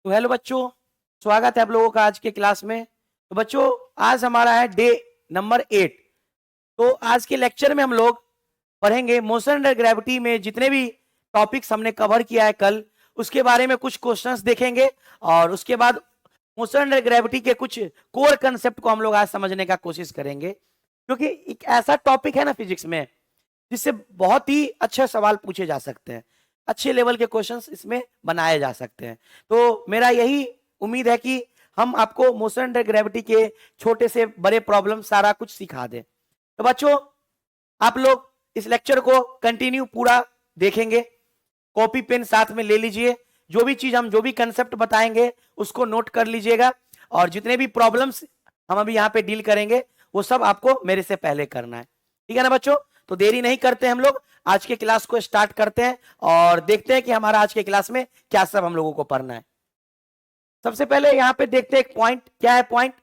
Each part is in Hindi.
तो हेलो बच्चों, स्वागत है आप लोगों का आज के क्लास में। तो बच्चों, आज हमारा है डे नंबर 8। तो आज के लेक्चर में हम लोग पढ़ेंगे मोशन अंडर ग्रेविटी में जितने भी टॉपिक्स हमने कवर किया है कल, उसके बारे में कुछ क्वेश्चंस देखेंगे। और उसके बाद मोशन अंडर ग्रेविटी के कुछ कोर कंसेप्ट को हम लोग आज समझने का कोशिश करेंगे, क्योंकि एक ऐसा टॉपिक है ना फिजिक्स में जिससे बहुत ही अच्छे सवाल पूछे जा सकते हैं, अच्छे लेवल के क्वेश्चंस इसमें बनाए जा सकते हैं। तो मेरा यही उम्मीद है कि हम आपको मोशन अंडर ग्रेविटी के छोटे से बड़े प्रॉब्लम सारा कुछ सिखा दें। तो बच्चों, आप लोग इस लेक्चर को कंटिन्यू पूरा देखेंगे, कॉपी पेन साथ में ले लीजिए, जो भी कंसेप्ट बताएंगे उसको नोट कर लीजिएगा। और जितने भी प्रॉब्लम्स हम अभी यहाँ पे डील करेंगे वो सब आपको मेरे से पहले करना है, ठीक है ना बच्चों। तो देरी नहीं करते, हम लोग आज के क्लास को स्टार्ट करते हैं और देखते हैं कि हमारा आज के क्लास में क्या सब हम लोगों को पढ़ना है। सबसे पहले यहाँ पे देखते हैं एक पॉइंट, क्या है पॉइंट,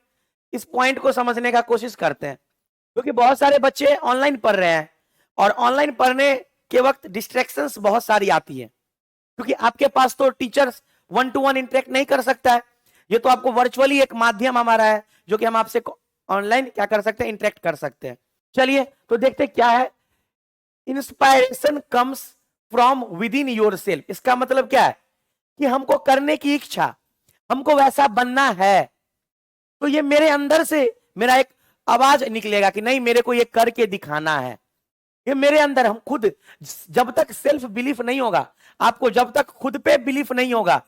इस पॉइंट को समझने का कोशिश करते हैं, क्योंकि बहुत सारे बच्चे ऑनलाइन पढ़ रहे हैं और ऑनलाइन पढ़ने के वक्त डिस्ट्रैक्शंस बहुत सारी आती है, क्योंकि आपके पास तो टीचर्स 1-to-1 इंटरेक्ट नहीं कर सकता है। ये तो आपको वर्चुअली एक माध्यम हमारा है जो कि हम आपसे ऑनलाइन क्या कर सकते हैं, इंटरेक्ट कर सकते हैं। चलिए तो देखते क्या है, inspiration comes from within your self. इसका मतलब क्या है कि हमको करने की इच्छा, हमको वैसा बनना है, तो ये मेरे अंदर से मेरा एक आवाज निकलेगा कि नहीं, मेरे को ये करके दिखाना है। ये मेरे अंदर, हम खुद जब तक सेल्फ बिलीफ नहीं होगा, आपको जब तक खुद पे बिलीफ नहीं होगा,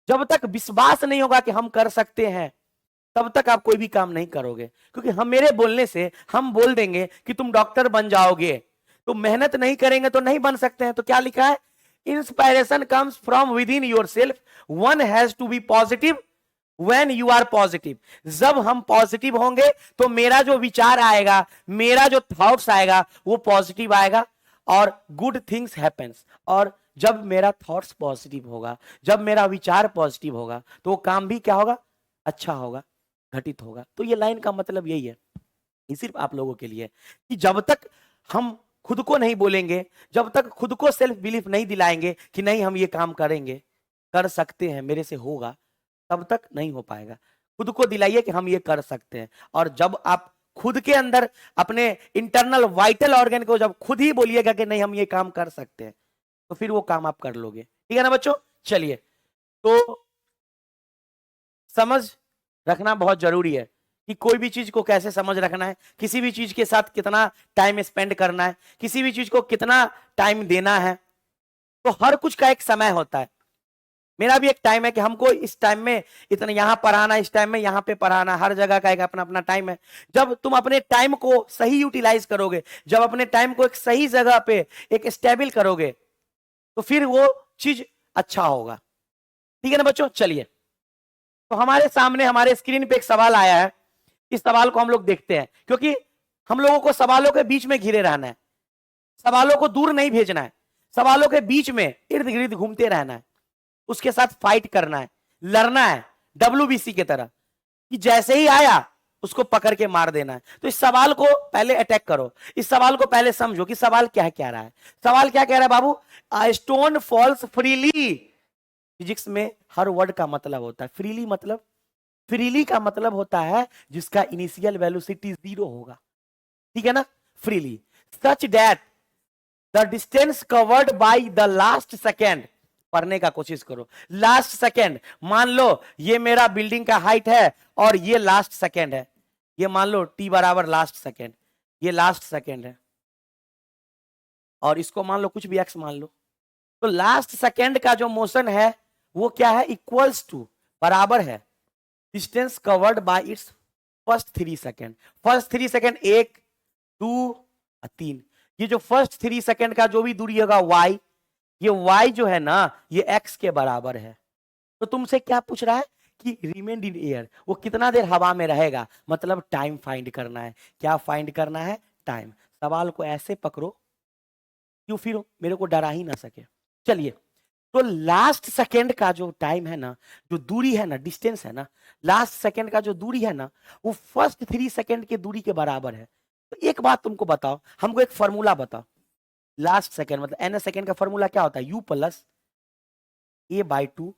जब तक विश्वास नहीं होगा कि हम कर सकते हैं, तब तक आप कोई भी काम नहीं करोगे। क्योंकि हम मेरे बोलने से हम बोल देंगे कि तुम डॉक्टर बन जाओगे, तो मेहनत नहीं करेंगे तो नहीं बन सकते हैं। तो क्या लिखा है, inspiration comes from within yourself, one has to be positive when you are positive. जब हम पॉजिटिव होंगे तो मेरा जो विचार आएगा, मेरा जो थॉट्स आएगा वो पॉजिटिव आएगा और गुड थिंग्स हैपेंस। और जब मेरा थॉट्स पॉजिटिव होगा, जब मेरा विचार पॉजिटिव होगा, तो वो काम भी क्या होगा, अच्छा होगा, घटित होगा। तो ये लाइन का मतलब यही है, ये सिर्फ आप लोगों के लिए, कि जब तक हम खुद को नहीं बोलेंगे, जब तक खुद को सेल्फ बिलीफ नहीं दिलाएंगे कि नहीं हम ये काम करेंगे, कर सकते हैं, मेरे से होगा, तब तक नहीं हो पाएगा। खुद को दिलाइए कि हम ये कर सकते हैं। और जब आप खुद के अंदर अपने इंटरनल वाइटल ऑर्गन को जब खुद ही बोलिएगा कि नहीं हम ये काम कर सकते हैं, तो फिर वो काम आप कर लोगे, ठीक है ना बच्चों। चलिए, तो समझ रखना बहुत जरूरी है कि कोई भी चीज को कैसे समझ रखना है, किसी भी चीज के साथ कितना टाइम स्पेंड करना है, किसी भी चीज को कितना टाइम देना है। तो हर कुछ का एक समय होता है। मेरा भी एक टाइम है कि हमको इस टाइम में इतना यहां पढ़ाना, इस टाइम में यहां पे पढ़ाना, हर जगह का एक अपना अपना टाइम है। जब तुम अपने टाइम को सही यूटिलाइज करोगे, जब अपने टाइम को एक सही जगह पे एक स्टेबल करोगे, तो फिर वो चीज अच्छा होगा, ठीक है ना बच्चों। चलिए, तो हमारे सामने हमारे स्क्रीन पे एक सवाल आया है, इस सवाल को हम लोग देखते हैं, क्योंकि हम लोगों को सवालों के बीच में घिरे रहना है, सवालों को दूर नहीं भेजना है, सवालों के बीच में इर्द गिर्द घूमते रहना है, उसके साथ फाइट करना है, लड़ना है, WBC की तरह, कि जैसे ही आया उसको पकड़ के मार देना है। तो इस सवाल को पहले अटैक करो, इस सवाल को पहले समझो कि सवाल क्या कह रहा है। सवाल क्या कह रहा है बाबू, a stone falls freely. Physics में हर वर्ड का मतलब होता है फ्रीली, मतलब फ्रीली का मतलब होता है जिसका इनिशियल वेलोसिटी 0 होगा, ठीक है ना। Freely such that the distance covered by the last second, पढ़ने का कोशिश करो, लास्ट सेकेंड। मान लो ये मेरा बिल्डिंग का हाइट है और ये लास्ट सेकेंड है, ये मान लो t बराबर लास्ट सेकेंड, ये लास्ट सेकेंड है, और इसको मान लो कुछ भी x मान लो। तो लास्ट सेकेंड का जो मोशन है वो क्या है, इक्वल्स टू, बराबर है, distance covered by it's first 3 second. First 3 second 1 2 3, ये जो फर्स्ट 3 सेकेंड का जो भी दूरी होगा y, ये y जो है ना ये x के बराबर है। तो तुमसे क्या पूछ रहा है कि रिमेन इन एयर, वो कितना देर हवा में रहेगा, मतलब टाइम फाइंड करना है। क्या फाइंड करना है, टाइम। सवाल को ऐसे पकड़ो क्यों फिर मेरे को डरा ही ना सके। चलिए, तो लास्ट सेकेंड का जो टाइम है ना, जो दूरी है ना, डिस्टेंस है ना, लास्ट सेकेंड का जो दूरी है ना, वो फर्स्ट 3 सेकेंड के दूरी के बराबर है। तो एक बात तुमको बताओ, हमको एक फॉर्मूला बताओ, लास्ट सेकेंड मतलब n सेकेंड का फॉर्मूला क्या होता है, u plus a by 2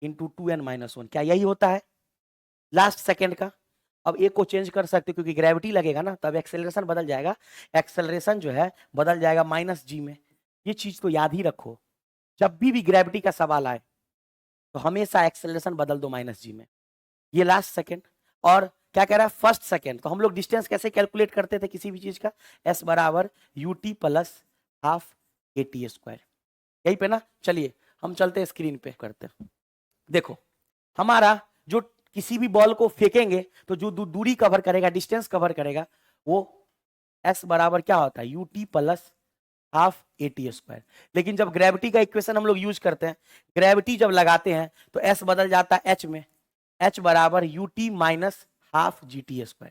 into 2n-1। क्या यही होता है लास्ट सेकेंड का? अब एक को चेंज कर सकते क्योंकि ग्रेविटी लगेगा ना, तब एक्सेलरेशन बदल जाएगा। एक्सेलरेशन जो है बदल जाएगा -g में। ये चीज तो याद ही रखो, जब भी ग्रेविटी का सवाल आए तो हमेशा एक्सेलरेशन बदल दो -g में। ये लास्ट सेकेंड। और क्या कह रहा है फर्स्ट सेकेंड, तो हम लोग डिस्टेंस कैसे कैलकुलेट करते थे किसी भी चीज का? s बराबर ut प्लस हाफ at²। यही पे ना। चलिए हम चलते हैं स्क्रीन पे करते हैं। देखो हमारा जो किसी भी बॉल को फेंकेंगे तो जो दूरी कवर करेगा, डिस्टेंस कवर करेगा, वो s बराबर क्या होता है ut प्लस हाफ at²। लेकिन जब ग्रेविटी का इक्वेशन हम लोग यूज करते हैं, ग्रेविटी जब लगाते हैं तो s बदल जाता है h में, h बराबर ut माइनस हाफ gt²।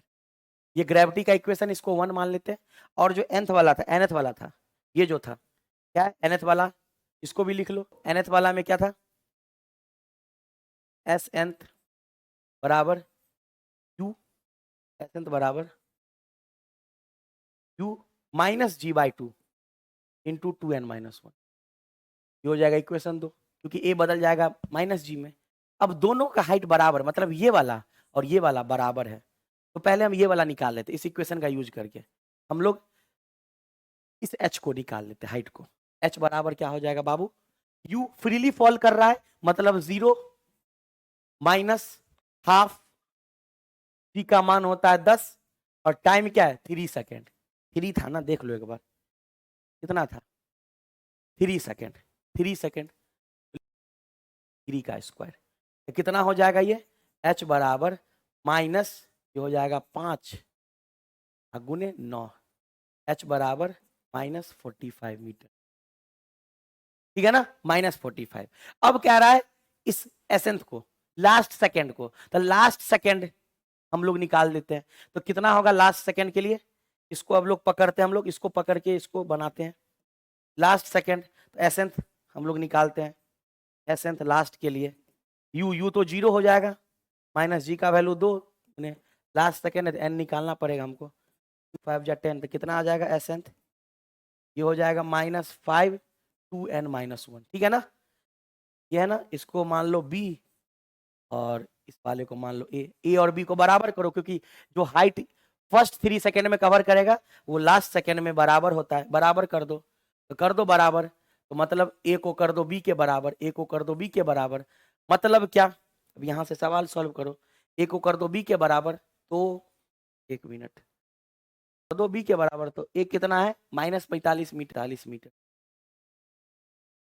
ये ग्रेविटी का इक्वेशन, इसको 1 मान लेते हैं। और जो nth वाला था, nth वाला था, ये जो था क्या है nth वाला, इसको भी लिख लो। nth वाला में क्या था? s nth बराबर u, s nth बराबर u minus g/2 into 2n-1। ये हो जाएगा इक्वेशन 2, क्योंकि a बदल जाएगा -g में। अब दोनों का हाइट बराबर, मतलब ये वाला और ये वाला बराबर है, तो पहले हम ये वाला निकाल लेते। इस इक्वेशन का यूज करके हम लोग इस h को निकाल लेते, हाइट को। h बराबर क्या हो जाएगा बाबू? u फ्रीली फॉल कर रहा है, मतलब 0 माइनस हाफ g का मान होता है 10, और टाइम क्या है 3 सेकेंड। 3 था ना, देख लो एक बार कितना था, 3 सेकेंड। 3 सेकेंड 3 का स्क्वायर कितना हो जाएगा? ये h बराबर माइनस, ये हो जाएगा 5 गुने 9, h बराबर -45 मीटर। ठीक है ना, -45। अब कह रहा है इस एसेंथ को, लास्ट सेकेंड को, तो लास्ट सेकेंड हम लोग निकाल देते हैं। तो कितना होगा लास्ट सेकेंड के लिए? इसको अब लोग पकड़ते हैं, हम लोग इसको पकड़ के इसको बनाते हैं लास्ट सेकेंड। तो एसेंथ हम लोग निकालते हैं, एसेंथ लास्ट के लिए u तो 0 हो जाएगा, -g का वैल्यू 2, लास्ट सेकेंड है तो n निकालना पड़ेगा हमको। 5 या 10 तो कितना आ जाएगा एसेंथ? ये हो जाएगा -5 2n-1। ठीक है ना, ये है ना। इसको मान लो b और इस वाले को मान लो a और b को बराबर करो, क्योंकि जो हाइट फर्स्ट 3 सेकेंड में कवर करेगा वो लास्ट सेकेंड में बराबर होता है। बराबर कर दो, तो कर दो बराबर, तो मतलब a को कर दो b के बराबर, a को कर दो b के बराबर। मतलब क्या, अब यहां से सवाल सॉल्व करो। a को कर दो b के बराबर, तो 1 मिनट, कर दो b के बराबर, तो a कितना है -45 मीटर, 40 मीटर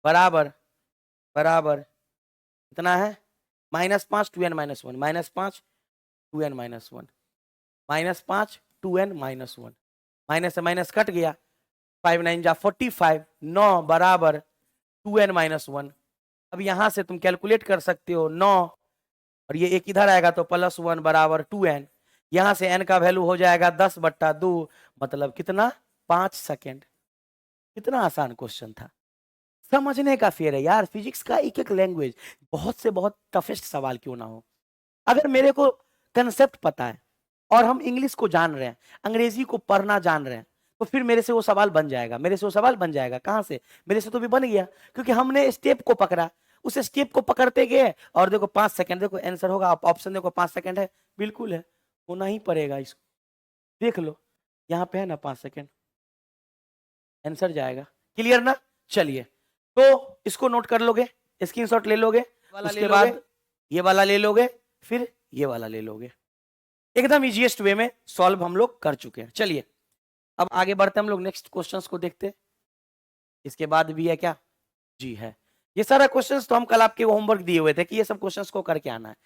बराबर बराबर कितना है -5 2n-1, -5 2n-1, -5 2n-1, माइनस से माइनस कट गया, 5 9 जा 45, 9 बराबर 2n-1। अब यहां से तुम कैलकुलेट कर सकते हो 9, और ये एक इधर आएगा तो +1 बराबर 2n। यहां से n का वैल्यू हो जाएगा 10/2, मतलब कितना 5 सेकेंड। कितना आसान क्वेश्चन था, समझने का फेर है यार। फिजिक्स का एक एक लैंग्वेज, बहुत से बहुत टफेस्ट सवाल क्यों ना हो, अगर मेरे को कंसेप्ट पता है और हम इंग्लिश को जान रहे हैं, अंग्रेजी को पढ़ना जान रहे हैं, तो फिर मेरे से वो सवाल बन जाएगा। मेरे से वो सवाल बन जाएगा कहां से? मेरे से तो भी बन गया, क्योंकि हमने स्टेप को पकड़ा, उस स्टेप को पकड़ते गए। और देखो 5 सेकंड, देखो आंसर होगा, ऑप्शन देखो 5 सेकंड है, बिल्कुल है, होना ही पड़ेगा इसको। देख लो यहाँ पे है ना 5 सेकंड, आंसर जाएगा। क्लियर ना? चलिए, तो इसको नोट कर लोगे, स्क्रीनशॉट ले लोगे, उसके बाद ये वाला ले लोगे, फिर ये वाला ले लोगे। एकदम इजीएस्ट वे में सॉल्व हम लोग कर चुके हैं। चलिए अब आगे बढ़ते हम लोग, नेक्स्ट क्वेश्चंस को देखते हैं। इसके बाद भी है क्या? जी है। ये सारा क्वेश्चंस तो हम कल आपके होमवर्क दिए हुए थे कि ये सब क्वेश्चंस को करके आना है।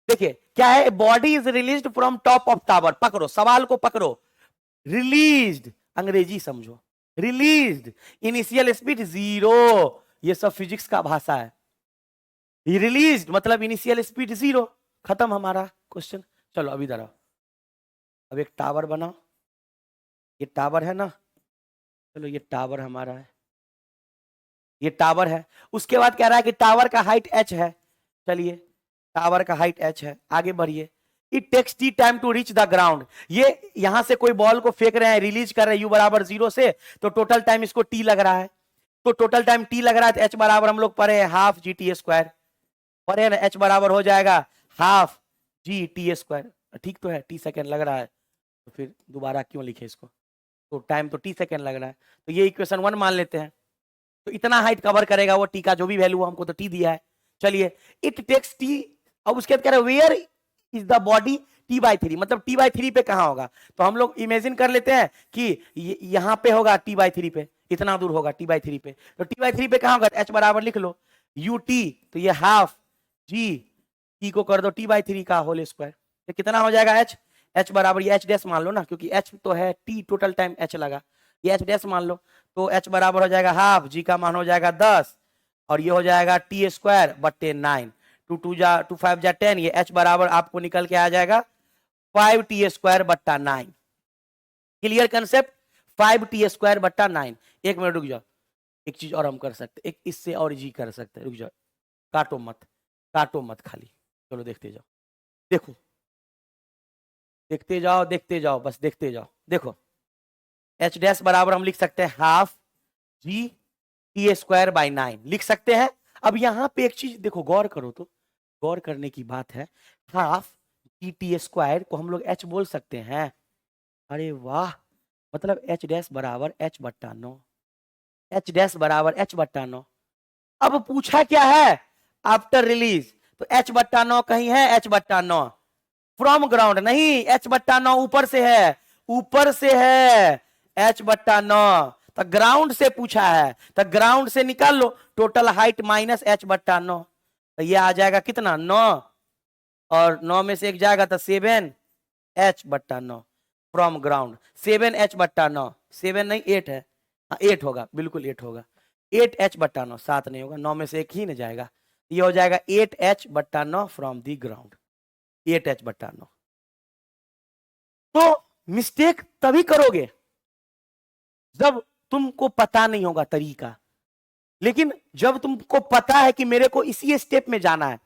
देखिए क्या है, body is released from top of tower. पकड़ो सवाल को, पकड़ो। रिलीज्ड अंग्रेजी समझो, रिलीज्ड इनिशियल स्पीड 0, ये सब फिजिक्स का भाषा है। रिलीज्ड मतलब इनिशियल स्पीड 0, खत्म हमारा क्वेश्चन। चलो अब इधर आओ, अब एक टावर बनाओ। ये टावर है ना, चलो ये टावर हमारा है, ये टावर है। उसके बाद कह रहा है कि टावर का हाइट h है। चलिए टावर का हाइट h है, आगे बढ़िए। It takes t time to reach the ground. ये यहां से कोई बॉल को फेंक रहे हैं, रिलीज कर रहे हैं u बराबर 0 से, तो टोटल टाइम इसको t लग रहा है। तो टोटल टाइम t लग रहा है, तो h बराबर हम लोग पढ़े हाफ gt²। पढ़े ना, एच बराबर हो जाएगा हाफ जी टी स्क्वायर। ठीक तो है, टी सेकेंड लग रहा है तो फिर दोबारा क्यों लिखे इसको, तो टाइम तो टी सेकेंड लग रहा है, तो ये इक्वेशन 1 मान लेते हैं। तो इतना हाइट कवर करेगा वो टी का जो भी वैल्यू, हमको तो टी दिया है। चलिए, इट टेक्स टी, अब उसके बाद कह रहे where is the body T by three, मतलब टी बाई थ्री पे कहां होगा, तो हम लोग इमेजिन कर लेते हैं कि यहां पे होगा टी बाई थ्री पे, इतना दूर होगा टी बाई थ्री पे, तो टी बाई थ्री पे कहां होगा, एच बराबर लिख लो यू टी, तो ये हाफ जी टी को कर दो टी बाई थ्री का होल स्क्वायर, तो कितना हो जाएगा एच, एच बराबर ये एच डैश मान लो ना, क्योंकि एच तो है टी, टोटल टाइम एच लगा, ये एच डैश मान लो, तो एच बराबर हो जाएगा हाफ, जी का मान हो जाएगा 10 और ये हो जाएगा टी स्क्वायर बट्टे 9, टू फाइव जा 10, ये एच बराबर आपको निकल के आ जाएगा 5 टी स्क्वायर बट्टा 9। क्लियर कंसेप्ट, 5 टी स्क्वायर बट्टा 9। एक मिनट रुक जाओ, एक चीज और हम कर सकते, एक इससे और जी कर सकते, रुक जाओ, काटो मत, काटो मत खाली, चलो देखते जाओ, देखो देखते जाओ, देखते जाओ, बस देखते जाओ, देखो एच डैश बराबर हम लिख सकते हैं half G T square by 9 लिख सकते हैं। अब यहां पे एक चीज देखो, गौर करो तो, गौर करने की बात है, हाफ जी टी स्क्वायर को हम लोग एच बोल सकते हैं, अरे वाह, मतलब एच डैश बराबर एच बट्टा 9, एच डैश बराबर एच बट्टा 9। अब पूछा क्या है, आफ्टर रिलीज, तो एच बट्टा 9 कहीं है, एच बट्टा 9 फ्रॉम ग्राउंड नहीं, एच बट्टा 9 ऊपर से है, ऊपर से है एच बट्टा 9, तो ग्राउंड से पूछा है, तो ग्राउंड से निकाल लो टोटल हाइट माइनस एच बट्टा 9, तो ये आ जाएगा कितना 9, और 9 में से एक जाएगा तो 7 एच बट्टा 9 फ्रॉम ग्राउंड, 7 एच बट्टा 9, 7 नहीं 8 है, हाँ 8 होगा, बिल्कुल 8 होगा, 8 एच बट्टा 9, 7 नहीं होगा, 9 में से एक ही न जाएगा, ये हो जाएगा 8 एच बट्टा 9 फ्रॉम दी ग्राउंड, 8 एच बट्टा 9। तो मिस्टेक तभी करोगे जब तुमको पता नहीं होगा तरीका, लेकिन जब तुमको पता है कि मेरे को इसी स्टेप में जाना है,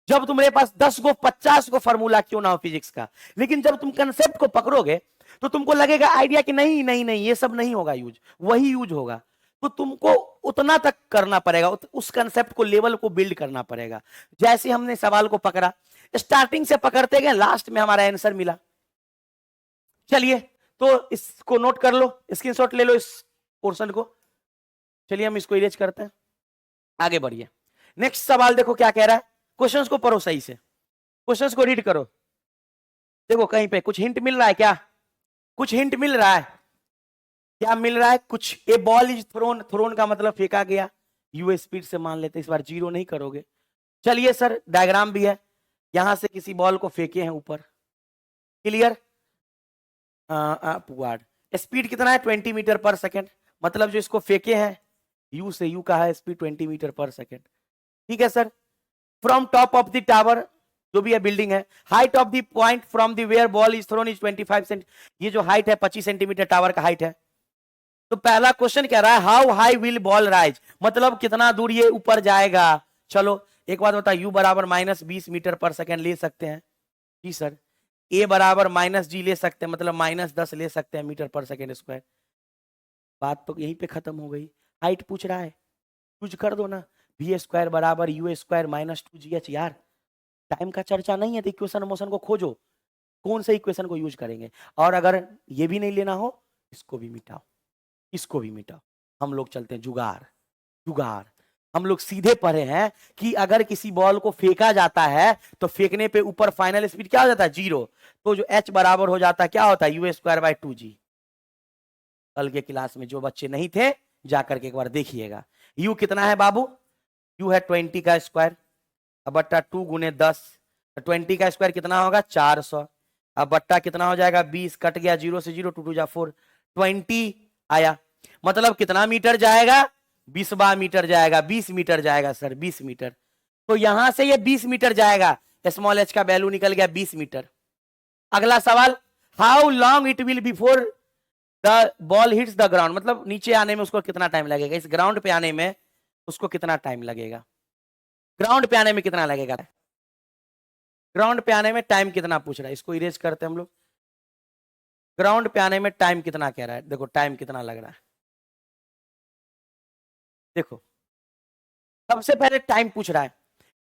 जब तुम्हारे पास 10 गो 50 गो फॉर्मूला क्यों ना हो फिजिक्स का, लेकिन जब तुम कंसेप्ट को पकड़ोगे तो तुमको लगेगा आइडिया कि नहीं नहीं नहीं ये सब नहीं होगा यूज, वही यूज होगा, तो तुमको उतना तक करना पड़ेगा, उस कंसेप्ट को, लेवल को बिल्ड करना पड़ेगा। जैसे हमने सवाल को पकड़ा, स्टार्टिंग से पकड़ते गए, लास्ट में हमारा आंसर मिला। चलिए, तो इसको नोट कर लो, स्क्रीनशॉट ले लो इस पोर्शन को। चलिए हम इसको इरेज करते हैं, आगे बढ़िए। नेक्स्ट सवाल देखो क्या कह रहा है, क्वेश्चंस को पढ़ो सही से, क्वेश्चंस को रीड करो, देखो कहीं पे कुछ हिंट मिल रहा है क्या, कुछ हिंट मिल रहा है क्या, मिल रहा है कुछ, ए बॉल इज थ्रोन, थ्रोन का मतलब फेंका गया, यू स्पीड से मान लेते, इस बार जीरो नहीं करोगे। चलिए सर, डायग्राम भी है, यहां से किसी बॉल को फेंके हैं ऊपर, क्लियर, अपवर्ड, स्पीड कितना है 20 मीटर पर सेकेंड, मतलब जो इसको फेंके हैं यू से, यू का है स्पीड 20 मीटर पर सेकेंड, ठीक है sir. From top of the tower, जो भी है बिल्डिंग है, height of the point from the where ball is thrown is 25 cent, ये जो हाइट है 25 सेंटीमीटर टावर का हाइट है। तो पहला क्वेश्चन कह रहा है how high will ball rise, मतलब कितना दूर ये ऊपर जाएगा। चलो एक बात बता, यू बराबर -20 मीटर पर सेकेंड ले सकते हैं, जी सर, ए बराबर -g ले सकते हैं, मतलब -10 ले सकते हैं मीटर पर सेकेंड स्क्वायर, बात तो यहीं पे खत्म हो गई। हाइट पूछ रहा है, यूज कर दो ना, वी स्क्वायर बराबर यू स्क्वायर -2gh, यार टाइम का चर्चा नहीं है तो इक्वेशन मोशन को खोजो, कौन से इक्वेशन को यूज करेंगे, और अगर ये भी नहीं लेना हो इसको भी मिटाओ, इसको भी मिटाओ, हम लोग चलते हैं जुगाड़, जुगाड़, हम लोग सीधे पढ़े हैं कि अगर किसी बॉल को फेंका जाता है तो फेंकने पे ऊपर फाइनल स्पीड क्या हो जाता है, 0, तो जो h बराबर हो जाता है क्या होता है, यू स्क्वायर बाई 2g। कल के क्लास में जो बच्चे नहीं थे जाकर के एक बार देखिएगा, u कितना है बाबू, u है 20 का स्क्वायर, अब बट्टा 2 गुने 10, 20 का स्क्वायर कितना होगा 400, अब बट्टा कितना हो जाएगा 20, कट गया 0 से 0, 2 2 जा 4, 20 आया, मतलब कितना मीटर जाएगा, 20 मीटर जाएगा, 20 मीटर जाएगा सर, 20 मीटर, तो यहां से ये 20 मीटर जाएगा, स्मॉल h का वैल्यू निकल गया 20 मीटर। अगला सवाल, how long it will before the ball hits the ground, मतलब नीचे आने में उसको कितना टाइम लगेगा, इस ग्राउंड पे आने में उसको कितना टाइम लगेगा, ग्राउंड पे आने में कितना लगेगा, ग्राउंड पे आने में टाइम कितना पूछ रहा है, इसको इरेज करते हैं हम लोग, ग्राउंड पे आने में टाइम कितना कह रहा है, देखो टाइम कितना लग रहा है, देखो सबसे पहले टाइम पूछ रहा है,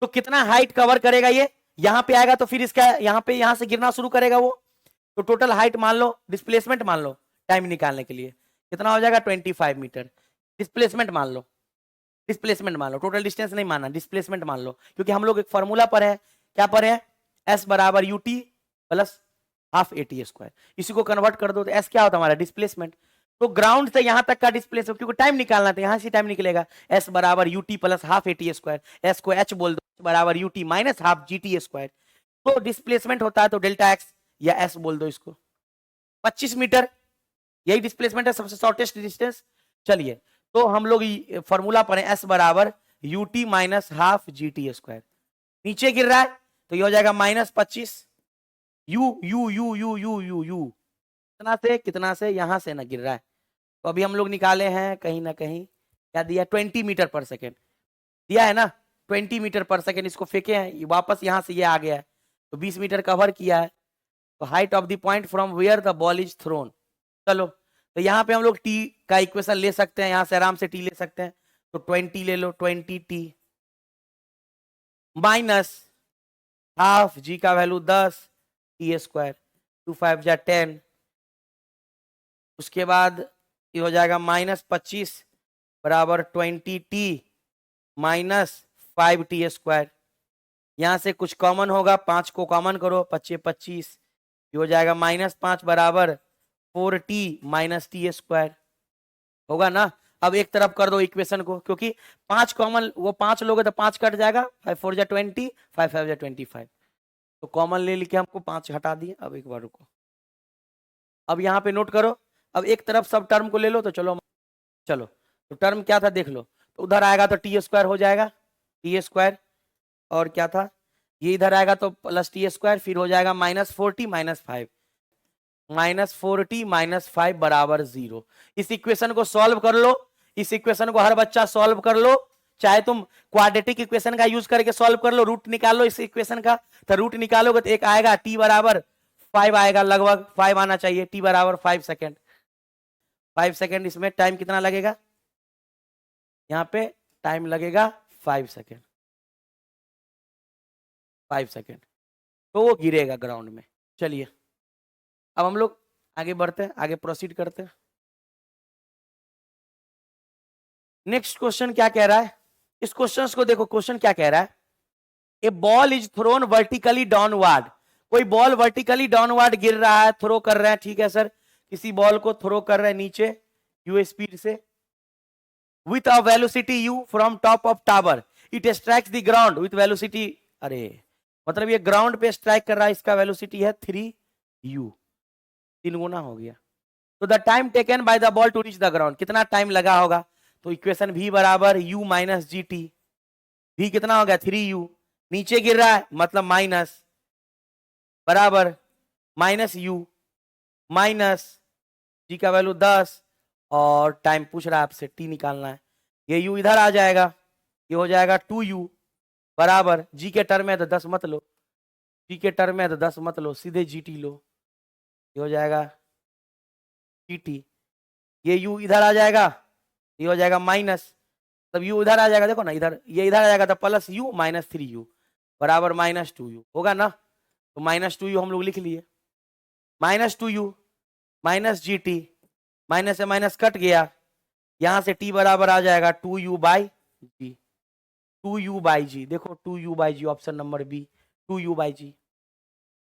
तो कितना हाइट कवर करेगा ये, यहां पे आएगा तो फिर इसका यहां से गिरना शुरू करेगा वो। तो टोटल हाइट मान लो, डिस्प्लेसमेंट मान लो टाइम निकालने के लिए कितना हो जाएगा 25 मीटर। डिस्प्लेसमेंट मान लो, डिस्प्लेसमेंट मान लो, टोटल डिस्टेंस नहीं मानना, डिस्प्लेसमेंट मान लो, क्योंकि हम लोग एक फॉर्मूला पर है, क्या पर है, एस बराबर UT plus half eighty square. इसी को कन्वर्ट कर दो तो एस क्या होता है हमारा डिस्प्लेसमेंट। तो ग्राउंड से यहां तक का डिस्प्लेसमेंट, क्योंकि टाइम निकालना था, यहां से टाइम निकलेगा, एस बराबर UT plus half eighty square, S को एच बोल दो बराबर UT minus half GT square. तो डिस्प्लेसमेंट होता है तो डेल्टा एक्स या एस बोल दो इसको, 25 मीटर, यही डिस्प्लेसमेंट है, सबसे शॉर्टेस्ट डिस्टेंस। चलिए तो हम लोग फॉर्मूला पढ़े एस बराबर UT minus half G T square, नीचे गिर रहा है तो ये हो जाएगा -25 you you you you you you you कितना से यहां से ना गिर रहा है। तो अभी हम लोग निकाले हैं कहीं ना कहीं, क्या दिया 20 मीटर पर सेकेंड दिया है ना, 20 मीटर पर सेकेंड, इसको फेंके हैं, ये वापस यहां से ये आ गया है तो 20 मीटर कवर किया है। तो height of the point from where the ball is thrown. चलो तो यहाँ पे हम लोग टी का इक्वेशन ले सकते हैं, यहां से आराम से टी ले सकते हैं, तो 20 ले लो, 20 टी माइनस हाफ जी का वैल्यू 10 टी स्क्वायर, 2 5 जा 10, उसके बाद ये हो जाएगा -25 बराबर 20 टी माइनस 5 टी स्क्वायर। यहां से कुछ कॉमन होगा, 5 को कॉमन करो, 25 25, ये हो जाएगा -5 बराबर 4t माइनस टी स्क्वायर, होगा ना। अब एक तरफ कर दो इक्वेशन को, क्योंकि 5 कॉमन, वो 5 लोगे तो 5 कट जाएगा, 5 4 जा 20, 5 5 जा 25, तो कॉमन ले लेके हमको 5 हटा दिए। अब एक बार रुको, अब यहाँ पे नोट करो, अब एक तरफ सब टर्म को ले लो, तो चलो चलो तो टर्म क्या था देख लो, तो उधर आएगा तो टी स्क्वायर हो जाएगा, टी स्क्वायर, और क्या था ये इधर आएगा तो प्लस टी स्क्वायर, फिर हो जाएगा -4t -5, -4t -5 बराबर 0। इस इक्वेशन को सॉल्व कर लो, इस इक्वेशन को हर बच्चा सॉल्व कर लो, चाहे तुम क्वाड्रेटिक इक्वेशन का यूज करके सॉल्व कर लो, रूट निकाल लो इस इक्वेशन का, तो रूट निकालोगे तो एक आएगा t बराबर 5 आएगा, लगभग 5 आना चाहिए, t बराबर 5 सेकेंड, 5 सेकेंड। इसमें टाइम कितना लगेगा, यहाँ पे टाइम लगेगा 5 सेकेंड, 5 सेकेंड, तो वो गिरेगा ग्राउंड में। चलिए अब हम लोग आगे बढ़ते हैं, आगे प्रोसीड करते हैं। नेक्स्ट क्वेश्चन क्या कह रहा है, इस क्वेश्चन को देखो, क्वेश्चन क्या कह रहा है, a ball is thrown vertically downward, कोई बॉल वर्टिकली डाउनवर्ड गिर रहा है, थ्रो कर रहे हैं, ठीक है सर, किसी बॉल को थ्रो कर रहे हैं नीचे यू स्पीड से, with a velocity u from top of tower, it strikes the ground with velocity, अरे मतलब ये ग्राउंड पे स्ट्राइक कर रहा है, इसका वेलोसिटी है 3u, 3 गुना हो गया। तो the time taken by the ball to reach the ground, कितना टाइम लगा होगा, तो इक्वेशन v बराबर u minus G T, v कितना हो गया 3u, नीचे गिर रहा है मतलब माइनस, बराबर -u माइनस जी का वैल्यू 10, और टाइम पूछ रहा है आपसे t निकालना है, ये u इधर आ जाएगा, ये हो जाएगा 2u बराबर g के टर्म में तो 10 मत लो, g के टर्म में तो 10 मत लो, सीधे gt लो, ये हो जाएगा gt, ये u इधर आ जाएगा, ये हो जाएगा माइनस, तब u इधर आ जाएगा, देखो ना इधर, ये इधर आ जाएगा तो प्लस u माइनस 3u बराबर -2u होगा ना, तो -2u हम लोग लिख लिए, -2u minus G T, minus से माइनस कट गया, यहां से t बराबर आ जाएगा 2u by ji, 2u by G, देखो 2u by G, option number B 2u by G.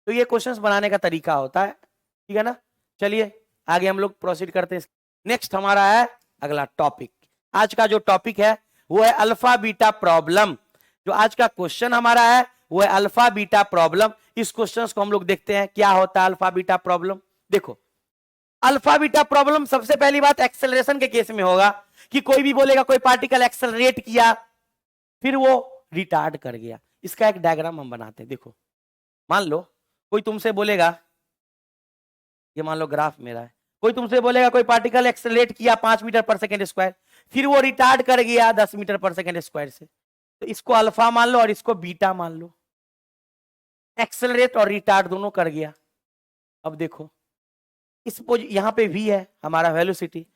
तो ये क्वेश्चंस बनाने का तरीका होता है, ठीक है ना। चलिए आगे हम लोग प्रोसीड करते हैं। नेक्स्ट हमारा है अगला टॉपिक, आज का जो टॉपिक है वो है अल्फा बीटा प्रॉब्लम। जो आज का क्वेश्चन हमारा है वो है अल्फा बीटा प्रॉब्लम। इस क्वेश्चन को हम लोग देखते हैं क्या होता है अल्फा बीटा प्रॉब्लम। देखो अल्फा बीटा प्रॉब्लम सबसे पहली बात एक्सेलरेशन के केस में होगा कि कोई भी बोलेगा कोई पार्टिकल एक्सेलरेट किया फिर वो रिटार्ड कर गया। इसका एक डायग्राम हम बनाते हैं। देखो मान लो कोई तुमसे बोलेगा, ये मान लो ग्राफ मेरा है, कोई तुमसे बोलेगा कोई पार्टिकल एक्सेलरेट किया 5 मीटर पर सेकेंड स्क्वायर, फिर वो रिटार्ड कर गया 10 मीटर पर सेकेंड स्क्वायर से, तो इसको अल्फा मान लो और इसको बीटा मान लो। एक्सेलरेट और रिटार्ड दोनों कर गया। अब देखो इस यहां पे v है हमारा वेलोसिटी,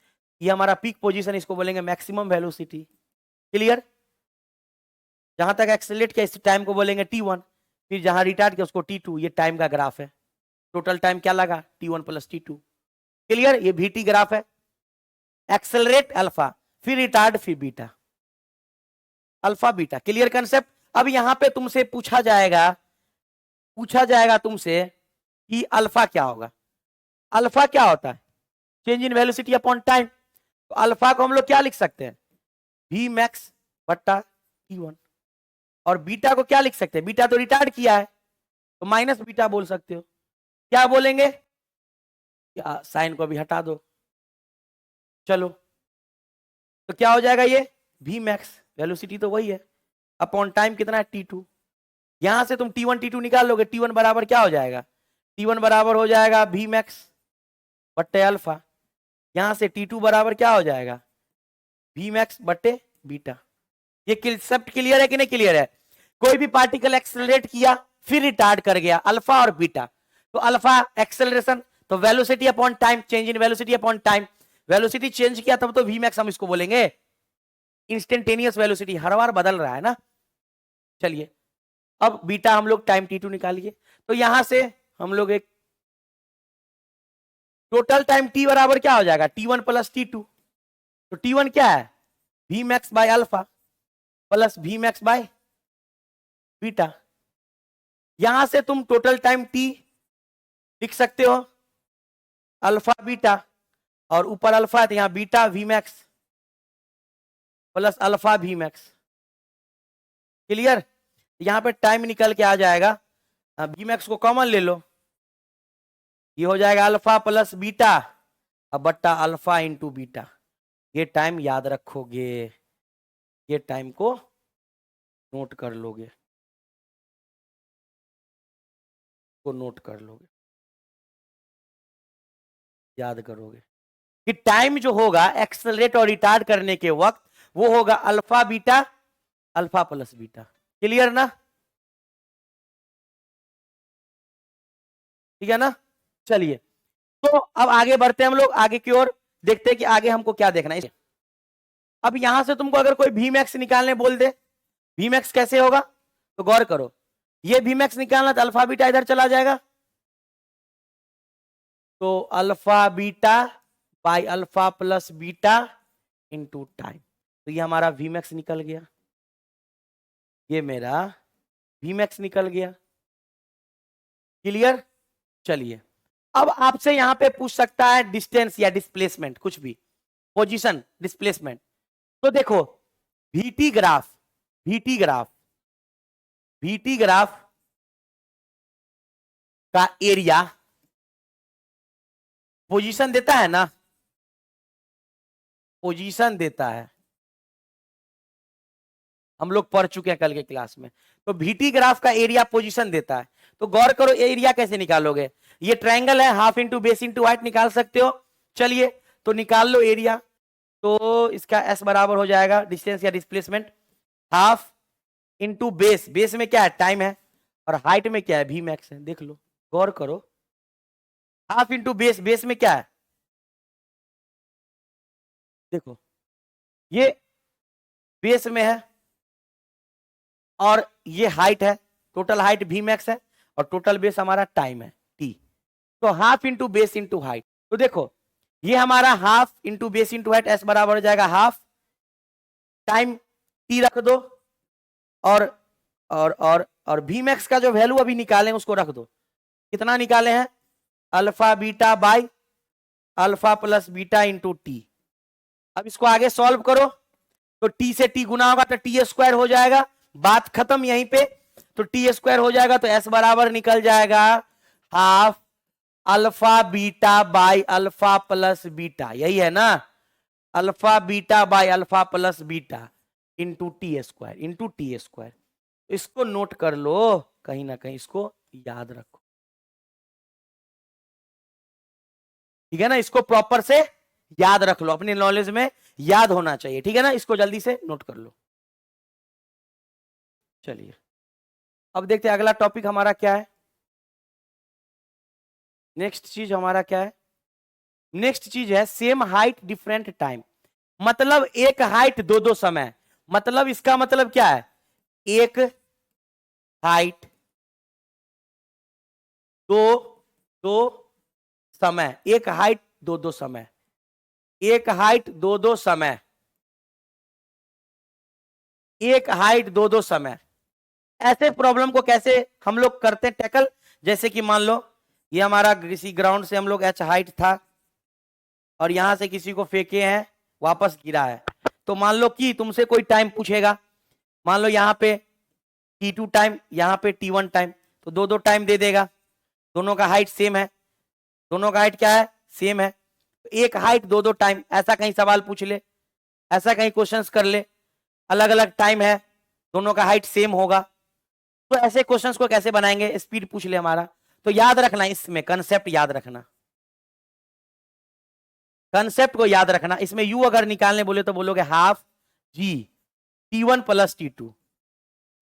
ये हमारा पीक पोजीशन, इसको बोलेंगे मैक्सिमम वेलोसिटी। क्लियर। जहां तक एक्सेलरेट किया इस टाइम को बोलेंगे t1, फिर जहां रिटार्ड किया उसको t2। ये टाइम का ग्राफ है, टोटल टाइम क्या लगा t1 प्लस t2। क्लियर, ये vt ग्राफ है, एक्सेलरेट अल्फा, फिर रिटार्ड, फिर beta, alpha beta. Clear concept. अब यहां पे तुमसे पूछा जाएगा तुमसे कि अल्फा क्या होगा। अल्फा क्या होता है, change in velocity upon time. तो अल्फा को हम लोग क्या लिख सकते हैं, वी मैक्स बट्टा t1। और बीटा को क्या लिख सकते हैं, बीटा तो रिटार्ड किया है तो माइनस बीटा बोल सकते हो। क्या बोलेंगे, क्या साइन को भी हटा दो। चलो, तो क्या हो जाएगा, ये वी मैक्स वेलोसिटी तो वही है अपॉन टाइम कितना है t2। यहां से तुम t1 t2 निकाल लोगे, t1 बराबर क्या हो जाएगा, t1 बराबर हो जाएगा वी मैक्स बट्टे अल्फा। यहां से t2 बराबर क्या हो जाएगा, वी मैक्स बट्टे बीटा। ये कंसेप्ट क्लियर है कि नहीं क्लियर है। कोई भी पार्टिकल एक्सेलरेट किया फिर रिटार्ड कर गया, अल्फा और बीटा। तो अल्फा एक्सेलरेशन, तो velocity upon time, change in velocity upon time. Velocity change किया तब तो वी मैक्स हम इसको बोलेंगे, इंस्टेंटेनियस वेलोसिटी हर बार बदल रहा है ना। चलिए, अब बीटा हम लोग टाइम t2 निकालिए। तो यहां से हम लोग एक टोटल टाइम t बराबर क्या हो जाएगा, t1 प्लस t2। तो t1 क्या है, V max by alpha plus V max by beta. यहां से तुम टोटल टाइम t लिख सकते हो अल्फा बीटा, और ऊपर अल्फा है तो यहां beta V max plus alpha V max. Clear. यहां पे टाइम निकल के आ जाएगा, वी मैक्स को कॉमन ले लो, ये हो जाएगा अल्फा प्लस बीटा अब बट्टा अल्फा इंटू बीटा। ये टाइम याद रखोगे, ये टाइम को नोट कर लोगे, को नोट कर लोगे, याद करोगे कि टाइम जो होगा एक्सेलरेट और रिटार्ड करने के वक्त वो होगा alpha beta, alpha plus beta. Clear ना, ठीक है ना। चलिए, तो अब आगे बढ़ते हैं हम लोग आगे की ओर, देखते हैं कि आगे हमको क्या देखना है। अब यहां से तुमको अगर कोई वी मैक्स निकालने बोल दे, वी मैक्स कैसे होगा, तो गौर करो, ये वी मैक्स निकालना तो अल्फा बीटा इधर चला जाएगा, तो alpha beta by alpha plus beta into time. तो ये हमारा वी मैक्स निकल गया, ये मेरा वी मैक्स निकल गया। क्लियर। चलिए, अब आपसे यहां पे पूछ सकता है डिस्टेंस या डिस्प्लेसमेंट, कुछ भी, पोजीशन, डिस्प्लेसमेंट। तो देखो, VT graph, VT graph, VT graph का एरिया पोजीशन देता है ना, पोजीशन देता है, हम लोग पढ़ चुके हैं कल के क्लास में। तो वीटी ग्राफ का एरिया पोजीशन देता है। तो गौर करो, एरिया कैसे निकालोगे, ये ट्रायंगल है, half into base into height निकाल सकते हो। चलिए, तो निकाल लो एरिया। तो इसका एस बराबर हो जाएगा डिस्टेंस या displacement, half into base, base में क्या है टाइम है, और हाइट में क्या है वी मैक्स है। देख लो, गौर करो, हाफ इंटू बेस, बेस में क्या है, देखो ये बेस में है और ये हाइट है, टोटल हाइट वी मैक्स है और टोटल बेस हमारा टाइम है टी। तो half into base into height. तो देखो, ये हमारा half into base into height, S बराबर हो जाएगा हाफ, टाइम टी रख दो, और और वी मैक्स का जो वैल्यू अभी निकाले उसको रख दो। कितना निकाले हैं, alpha beta by alpha plus beta into T. अब इसको आगे सॉल्व करो, तो टी से टी गुना होगा तो टी स्क्वायर हो जाएगा, बात खत्म यहीं पे। तो टी स्क्वायर हो जाएगा तो एस बराबर निकल जाएगा half alpha beta by alpha plus beta, यही है ना, alpha beta by alpha plus beta into T square, into T square. इसको नोट कर लो, कहीं ना कहीं इसको याद रखो, ठीक है ना, इसको प्रॉपर से याद रख लो, अपने नॉलेज में याद होना चाहिए, ठीक है ना, इसको जल्दी से नोट कर लो। चलिए, अब देखते हैं अगला टॉपिक हमारा क्या है। नेक्स्ट चीज हमारा क्या है, नेक्स्ट चीज है सेम हाइट डिफरेंट टाइम। मतलब एक हाइट दो दो समय, मतलब इसका मतलब क्या है, एक हाइट दो दो समय, एक हाइट दो दो समय, एक हाइट दो दो समय, एक हाइट दो दो समय। ऐसे प्रॉब्लम को कैसे हम लोग करते हैं टैकल? जैसे कि मान लो ये हमारा किसी ग्राउंड से हम लोग एच हाइट था और यहां से किसी को फेंके हैं, वापस गिरा है। तो मान लो कि तुमसे कोई टाइम पूछेगा, मान लो यहाँ पे T2 टाइम, यहाँ पे T1 टाइम, तो दो दो टाइम दे देगा। दोनों का हाइट सेम है, दोनों का हाइट क्या है? सेम है। एक हाइट दो दो टाइम, ऐसा कहीं सवाल पूछ ले, ऐसा कहीं क्वेश्चंस कर ले, अलग अलग टाइम है, दोनों का हाइट सेम होगा। तो ऐसे क्वेश्चंस को कैसे बनाएंगे? स्पीड पूछ ले हमारा, तो याद रखना, इसमें कंसेप्ट याद रखना, कंसेप्ट को याद रखना। इसमें यू अगर निकालने बोले तो बोलोगे हाफ जी T1 प्लस T2,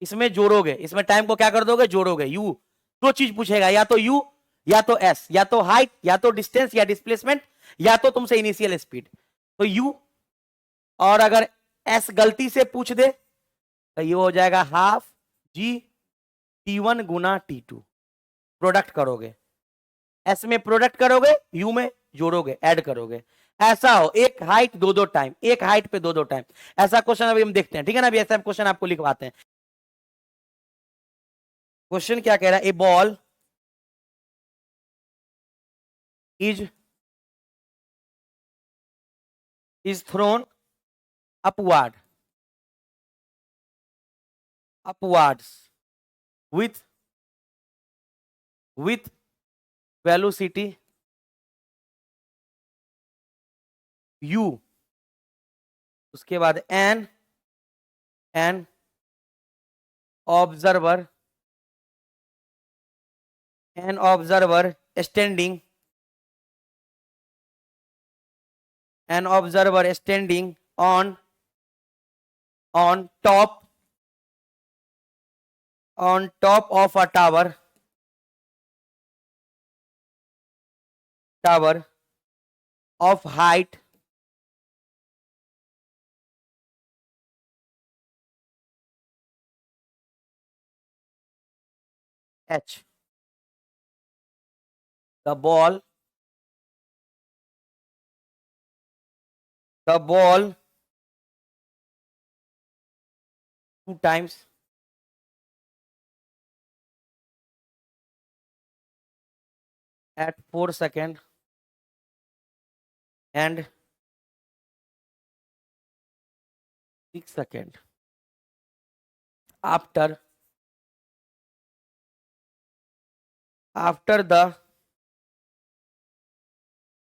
इसमें जोड़ोगे, इसमें टाइम को क्या कर दोगे? जोड़ोगे। यू दो चीज पूछेगा, या तो यू या तो एस, या तो हाइट या तो डिस्टेंस या डिस्प्लेसमेंट, या तो तुमसे इनिशियल स्पीड। तो यू, और अगर एस गलती से पूछ दे तो ये हो जाएगा हाफ जी T1 गुना T2। प्रोडक्ट करोगे, एस में प्रोडक्ट करोगे, यू में जोड़ोगे, ऐड करोगे। ऐसा हो, एक हाइट दो दो टाइम, एक हाइट पे दो दो टाइम। ऐसा क्वेश्चन अभी हम देखते हैं, ठीक है ना? अभी ऐसा क्वेश्चन आपको लिखवाते हैं। क्वेश्चन क्या कह रहा है? A ball is thrown upward, upwards with velocity u, उसके बाद an observer standing, an observer standing on top of a tower of height h. The ball two times at 4 seconds and 6 seconds after the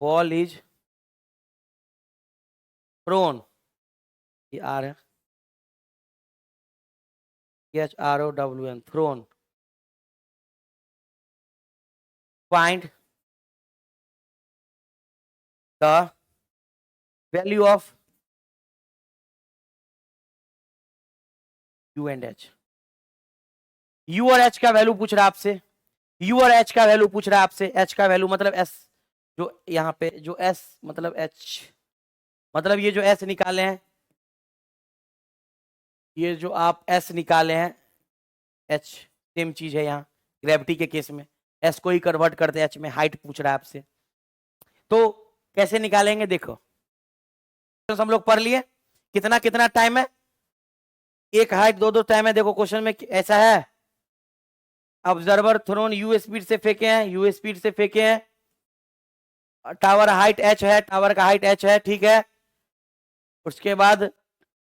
ball is thrown, ये आ रहा है thrown, thrown, find the value of u and h। u और h का वैल्यू पूछ रहा है आपसे, u और h का वैल्यू पूछ रहा है आपसे। h का वैल्यू मतलब s, जो यहाँ पे जो s मतलब h, मतलब ये जो s निकाले हैं, ये जो आप s निकाले हैं, h सेम चीज है यहाँ ग्रेविटी के केस में, s को ही कन्वर्ट करते हैं h में। हाइट पूछ रहा है आपसे, तो कैसे निकालेंगे? देखो तो हम लोग पढ़ लिए, कितना कितना टाइम है, एक हाइट दो दो टाइम है। देखो क्वेश्चन में ऐसा है, ऑब्जर्वर थ्रोन यू स्पीड से फेंके हैं, यू स्पीड से फेंके हैं, टावर हाइट h है, टावर का हाइट h है, ठीक है। उसके बाद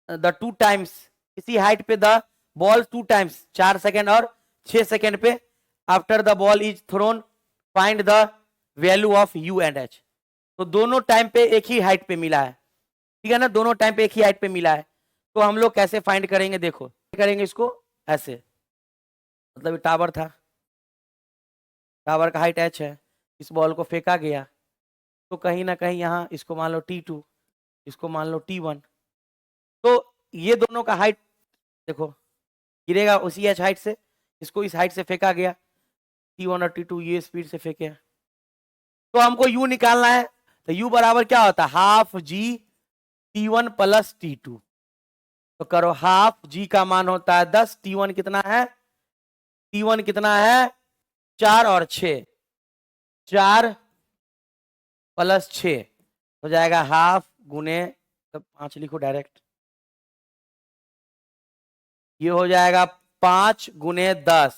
द टू टाइम्स, इसी हाइट पे the ball two times, 4 second और 6 सेकेंड पे, after the ball is throne find the value of you and H. तो दोनों टाइम पे एक ही हाइट पे मिला है, ठीक है ना? दोनों टाइम पे एक ही हाइट पे मिला है, तो हम लोग कैसे फाइंड करेंगे? देखो करेंगे इसको ऐसे, मतलब टावर था, टावर का हाइट h है, इस बॉल को फेंका गया, तो कहीं ना कहीं यहाँ इसको मान लो T2, इसको मान लो T1, तो ये दोनों का हाइट देखो गिरेगा उसी h हाइट से, इसको इस हाइट से फेंका गया, T1 और T2 ये स्पीड से फेंके, तो हमको u निकालना है। तो u बराबर क्या होता है? हाफ जी T1 प्लस T2। तो करो हाफ, जी का मान होता है 10, T1 कितना है, T1 कितना है 4 और 6, 4 प्लस 6 हो जाएगा हाफ गुने, तो 5 लिखो डायरेक्ट, ये हो जाएगा 5 गुने 10,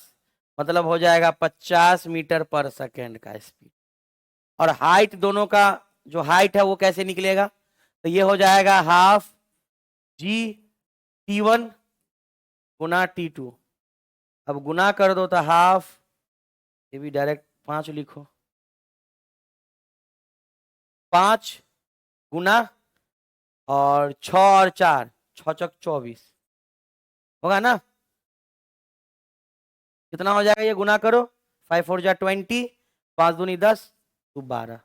मतलब हो जाएगा 50 मीटर पर सेकेंड का स्पीड। और हाइट दोनों का जो हाइट है वो कैसे निकलेगा, तो ये हो जाएगा हाफ जी T1 गुना T2। अब गुना कर दो तो हाफ, ये भी डायरेक्ट 5 लिखो, 5 गुना और 6 और 4, 6 चौक 24 होगा ना, कितना हो जाएगा, ये गुना करो, 5 4 जा 20, 5 दूनी 10, 2 12,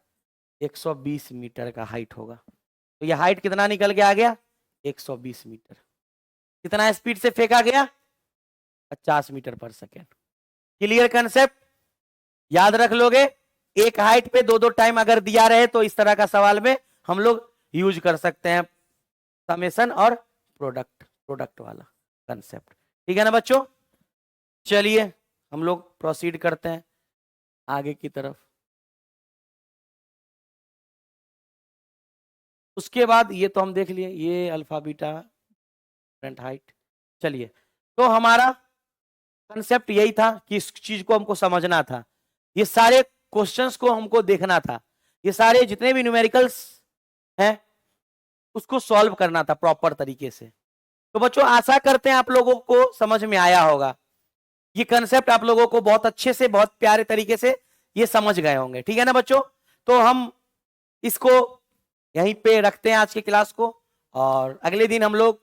120 मीटर का हाइट होगा। तो ये हाइट कितना निकल के आ गया, 120 मीटर। कितना स्पीड से फेंका गया, 50 मीटर पर सेकेंड। क्लियर कंसेप्ट, याद रख लोगे। एक हाइट पे दो दो टाइम अगर दिया रहे तो इस तरह का सवाल में हम लोग यूज कर सकते हैं समेशन और प्रोडक्ट वाला कंसेप्ट। ठीक है ना बच्चों, चलिए हम लोग प्रोसीड करते हैं आगे की तरफ। उसके बाद ये तो हम देख लिए, ये अल्फा बीटा करंट हाइट। चलिए, तो हमारा कंसेप्ट यही था कि इस चीज को हमको समझना था, ये सारे क्वेश्चंस को हमको देखना था, ये सारे जितने भी न्यूमेरिकल्स हैं उसको सॉल्व करना था प्रॉपर तरीके से। तो बच्चों आशा करते हैं आप लोगों को समझ में आया होगा, ये कंसेप्ट आप लोगों को बहुत अच्छे से बहुत प्यारे तरीके से ये समझ गए होंगे। ठीक है ना बच्चों, तो हम इसको यहीं पे रखते हैं आज के क्लास को, और अगले दिन हम लोग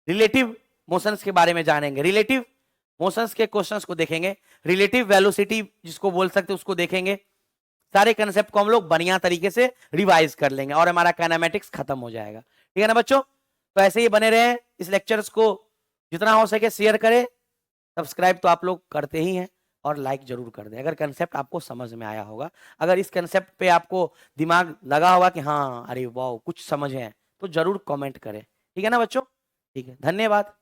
रिलेटिव मोशंस के बारे में जानेंगे, रिलेटिव मोशंस के क्वेश्चंस को देखेंगे, रिलेटिव वेलोसिटी जिसको बोल सकते उसको देखेंगे। सारे कंसेप्ट को हम लोग बढ़िया तरीके से रिवाइज कर लेंगे और हमारा काइनेमेटिक्स खत्म हो जाएगा। ठीक है ना बच्चों, तो ऐसे ही बने रहे, इस लेक्चर्स को जितना हो सके शेयर करें, सब्सक्राइब तो आप लोग करते ही हैं, और लाइक जरूर कर दें अगर कंसेप्ट आपको समझ में आया होगा। अगर इस कंसेप्ट पे आपको दिमाग लगा होगा कि हाँ अरे वाह कुछ समझ है, तो जरूर कमेंट करें। ठीक है ना बच्चों, ठीक है, धन्यवाद।